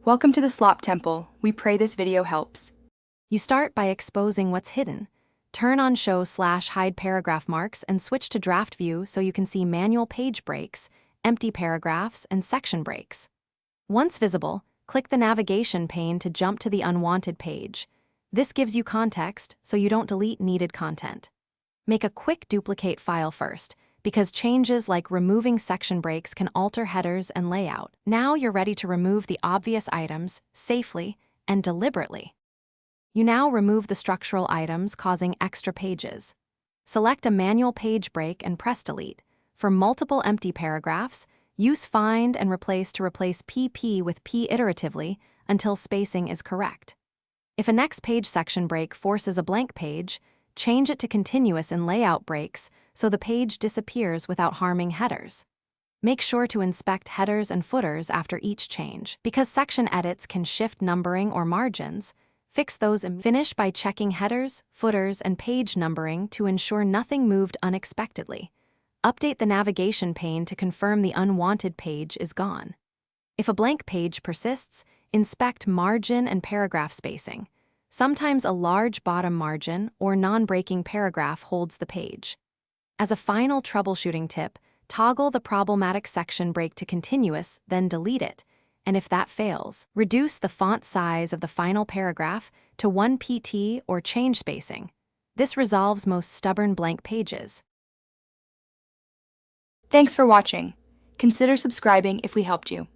Welcome to the Slop Temple. We pray this video helps. You start by exposing what's hidden. Turn on Show/Hide paragraph marks and switch to Draft View so you can see manual page breaks, empty paragraphs, and section breaks. Once visible, click the navigation pane to jump to the Unwanted page. This gives you context so you don't delete needed content. Make a quick duplicate file first, because changes like removing section breaks can alter headers and layout. Now you're ready to remove the obvious items safely and deliberately. You now remove the structural items causing extra pages. Select a manual page break and press delete. For multiple empty paragraphs, use Find and Replace to replace PP with P iteratively until spacing is correct. If a next page section break forces a blank page, change it to continuous in layout breaks so the page disappears without harming headers. Make sure to inspect headers and footers after each change. Because section edits can shift numbering or margins, fix those and finish by checking headers, footers, and page numbering to ensure nothing moved unexpectedly. Update the navigation pane to confirm the unwanted page is gone. If a blank page persists, inspect margin and paragraph spacing. Sometimes a large bottom margin or non-breaking paragraph holds the page. As a final troubleshooting tip, toggle the problematic section break to continuous, then delete it, and if that fails, reduce the font size of the final paragraph to 1 pt or change spacing. This resolves most stubborn blank pages. Thanks for watching. Consider subscribing if we helped you.